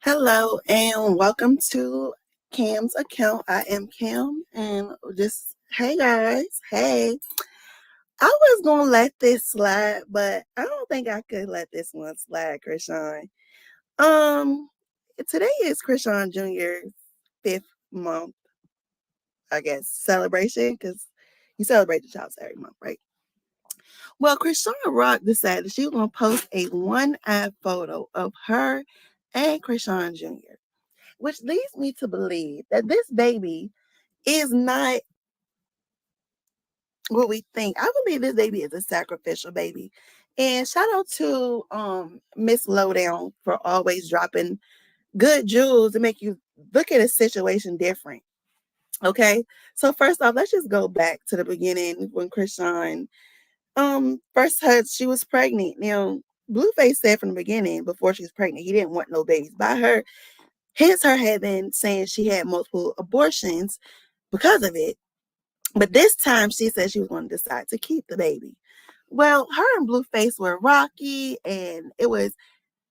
Hello and welcome to Cam's account. I am Cam and just hey guys, hey. I was gonna let this slide, but I don't think I could let this one slide, Chrisean. Um, Today is Chrisean Jr.'s 5th month, I guess, celebration because you celebrate the child's every month, right? Well, Chrisean Rock decided she was gonna post a one-eye photo of her and Chrisean Jr., which leads me to believe that this baby is not what we think. I believe this baby is a sacrificial baby. And shout out to Miss Lowdown for always dropping good jewels to make you look at a situation different. Okay. So first off, let's just go back to the beginning when Chrisean first heard she was pregnant. Now, Blueface said from the beginning before she was pregnant, he didn't want no babies by her. Hence her having saying she had multiple abortions because of it. But this time she said she was going to decide to keep the baby. Well, her and Blueface were rocky, and it was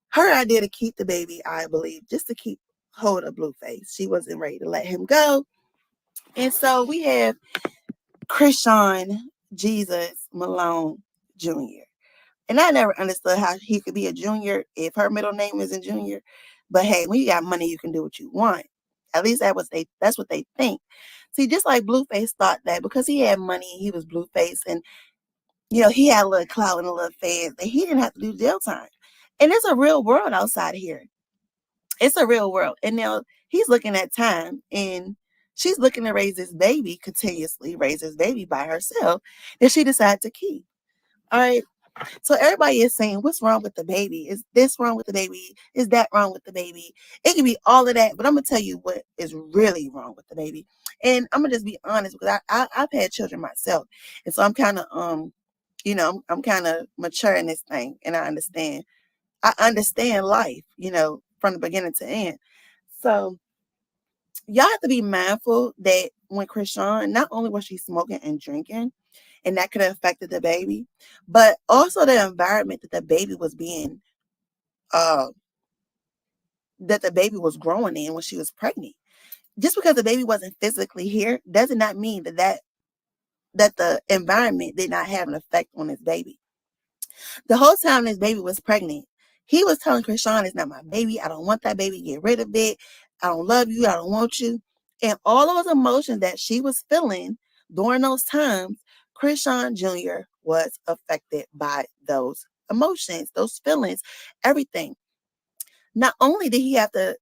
her idea to keep the baby, I believe, just to keep hold of Blueface. She wasn't ready to let him go. And so we have Chrisean Jesus Malone Jr. And I never understood how he could be a junior if her middle name isn't Junior. But hey, when you got money, you can do what you want. At least that's what they think. See, just like Blueface thought that because he had money, he was Blueface, and he had a little clout and a little fans, that he didn't have to do jail time. And it's a real world outside of here. It's a real world. And now he's looking at time, and she's looking to raise this baby, continuously raise this baby by herself, that she decided to keep. All right. So everybody is saying, what's wrong with the baby? Is this wrong with the baby? Is that wrong with the baby? It can be all of that, but I'm gonna tell you what is really wrong with the baby. And I'm gonna just be honest because I've had children myself, and so I'm kind of I'm kind of mature in this thing, and I understand. I understand life, from the beginning to end. So y'all have to be mindful that when Chrisean, not only was she smoking and drinking, and that could have affected the baby, but also the environment that the baby was being, uh, that the baby was growing in when she was pregnant. Just because the baby wasn't physically here does not mean that the environment did not have an effect on this baby. The whole time this baby was pregnant, he was telling Chrisean, "It's not my baby. I don't want that baby. Get rid of it. I don't love you. I don't want you." And all those emotions that she was feeling during those times, Chrisean Jr. was affected by those emotions, those feelings, everything. Not only did he have to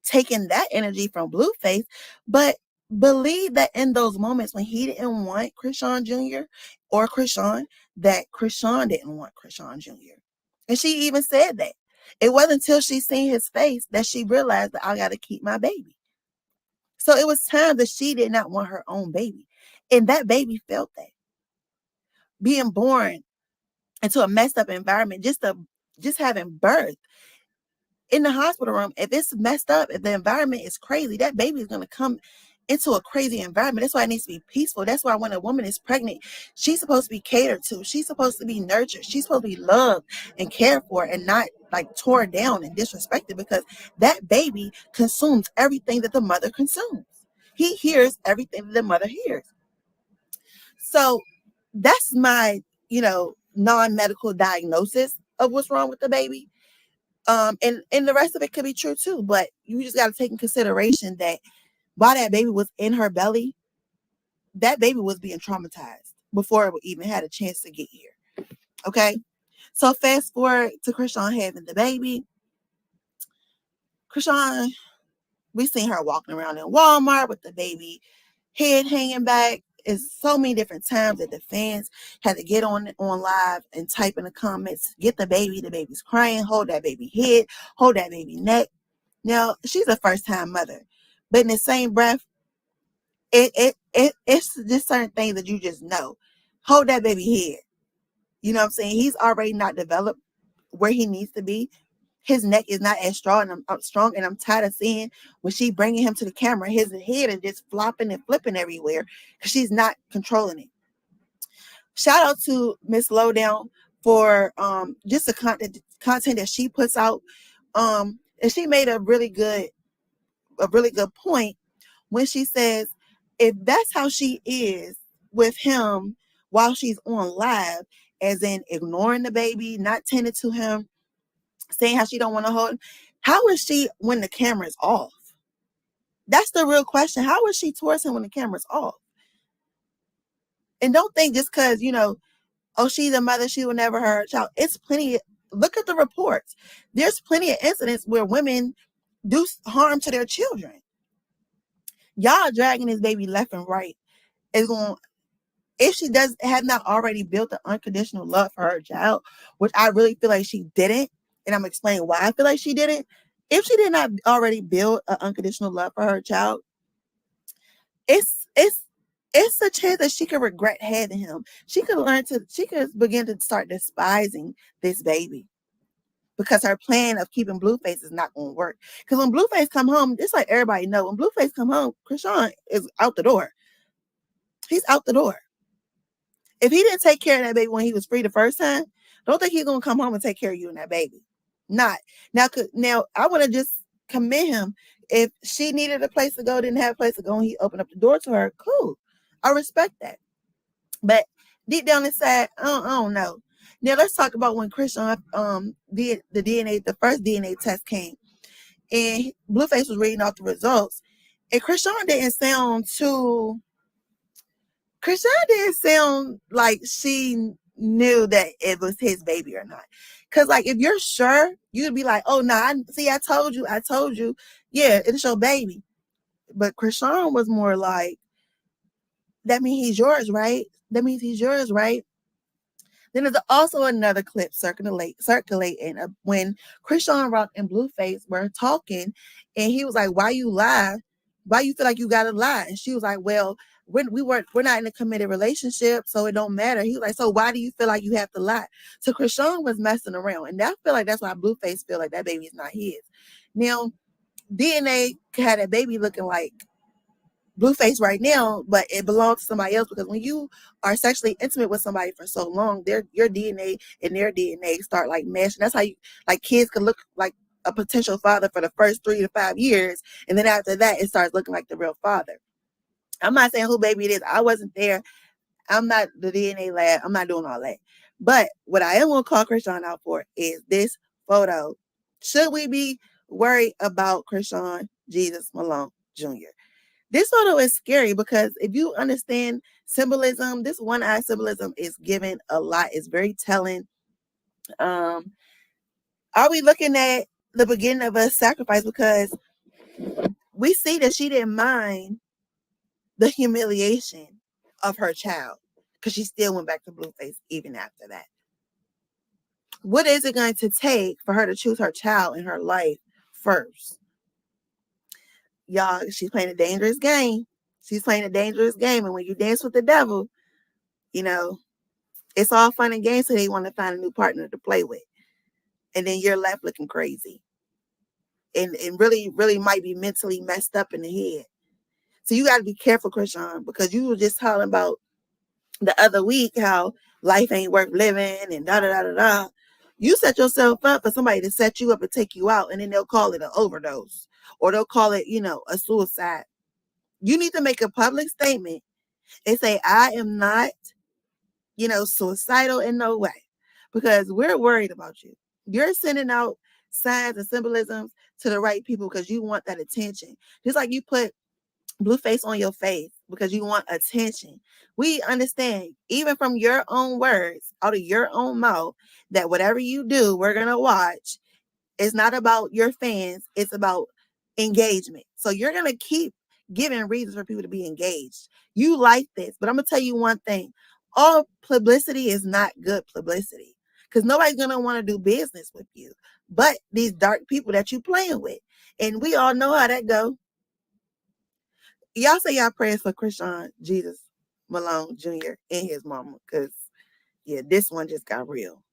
take in that energy from Blueface, but believe that in those moments when he didn't want Chrisean Jr. or Chrisean, that Chrisean didn't want Chrisean Jr. And she even said that. It wasn't until she seen his face that she realized that I got to keep my baby. So it was times that she did not want her own baby. And that baby felt that. Being born into a messed up environment, just having birth in the hospital room, if it's messed up, if the environment is crazy, that baby is going to come into a crazy environment. That's why it needs to be peaceful. That's why when a woman is pregnant, she's supposed to be catered to. She's supposed to be nurtured. She's supposed to be loved and cared for and not like torn down and disrespected, because that baby consumes everything that the mother consumes. He hears everything that the mother hears. So that's my, non-medical diagnosis of what's wrong with the baby. And the rest of it could be true too, but you just got to take in consideration that while that baby was in her belly, that baby was being traumatized before it even had a chance to get here. Okay. So fast forward to Chrisean having the baby. Chrisean, we seen her walking around in Walmart with the baby head hanging back. It's so many different times that the fans had to get on live and type in the comments, get the baby's crying, hold that baby head, hold that baby neck. Now, she's a first-time mother, but in the same breath, it's just certain things that you just know. Hold that baby head. You know what I'm saying? He's already not developed where he needs to be. His neck is not as strong, and I'm tired of seeing when she bringing him to the camera, his head is just flopping and flipping everywhere because she's not controlling it. Shout out to Miss Lowdown for just the content that she puts out. And she made a really good point when she says, if that's how she is with him while she's on live, as in ignoring the baby, not tending to him, saying how she don't want to hold him, how is she when the camera's off? That's the real question. How is she towards him when the camera's off? And don't think just because, oh, she's a mother, she will never hurt her child. It's plenty. Look at the reports. There's plenty of incidents where women do harm to their children. Y'all dragging this baby left and right. Is going, if she does have not already built an unconditional love for her child, which I really feel like she didn't, and I'm explaining why I feel like she didn't. If she did not already build an unconditional love for her child, it's a chance that she could regret having him. She could begin to start despising this baby because her plan of keeping Blueface is not going to work. Because when Blueface come home, it's like everybody know, when Blueface come home, Chrisean is out the door. He's out the door. If he didn't take care of that baby when he was free the first time, don't think he's going to come home and take care of you and that baby. Not. Now I want to just commend him. If she needed a place to go, didn't have a place to go, and he opened up the door to her, cool. I respect that. But deep down inside, I don't know. Now let's talk about when Chrisean did the DNA, the first DNA test came, and Blueface was reading off the results, and Chrisean didn't sound like she knew that it was his baby or not. Because, like, if you're sure, you'd be like, oh, nah, I told you. Yeah, it's your baby. But Chrisean was more like, that means he's yours, right? That means he's yours, right? Then there's also another clip circulating when Chrisean Rock and Blueface were talking, and he was like, why you lie? Why you feel like you gotta lie? And she was like, well, we're not in a committed relationship, so it don't matter. He was like, so why do you feel like you have to lie? So Chrisean was messing around, and I feel like that's why Blueface feel like that baby is not his. Now, DNA had a baby looking like Blueface right now, but it belongs to somebody else, because when you are sexually intimate with somebody for so long, your DNA and their DNA start like meshing. That's how kids can look like a potential father for the first 3 to 5 years, and then after that, it starts looking like the real father. I'm not saying who baby it is. I wasn't there. I'm not the DNA lab. I'm not doing all that. But what I am going to call Chrisean out for is this photo. Should we be worried about Chrisean Jesus Malone Jr.? This photo is scary because if you understand symbolism, this one-eye symbolism is given a lot. It's very telling. Are we looking at the beginning of a sacrifice? Because we see that she didn't mind the humiliation of her child, because she still went back to Blueface even after that. What is it going to take for her to choose her child in her life first? Y'all, she's playing a dangerous game. And when you dance with the devil, it's all fun and games, so they want to find a new partner to play with. And then you're left looking crazy. And really, really might be mentally messed up in the head. So you got to be careful, Chrisean, because you were just talking about the other week how life ain't worth living and da-da-da-da-da. You set yourself up for somebody to set you up and take you out, and then they'll call it an overdose, or they'll call it, a suicide. You need to make a public statement and say, I am not, suicidal in no way, because we're worried about you. You're sending out signs and symbolisms to the right people because you want that attention. Just like you put Blueface on your face because you want attention. We understand, even from your own words, out of your own mouth, that whatever you do, we're going to watch. It's not about your fans. It's about engagement. So you're going to keep giving reasons for people to be engaged. You like this, but I'm going to tell you one thing. All publicity is not good publicity, because nobody's going to want to do business with you but these dark people that you playing with. And we all know how that go. Y'all say y'all prayers for Chrisean Jesus Malone Jr. and his mama, because, yeah, this one just got real.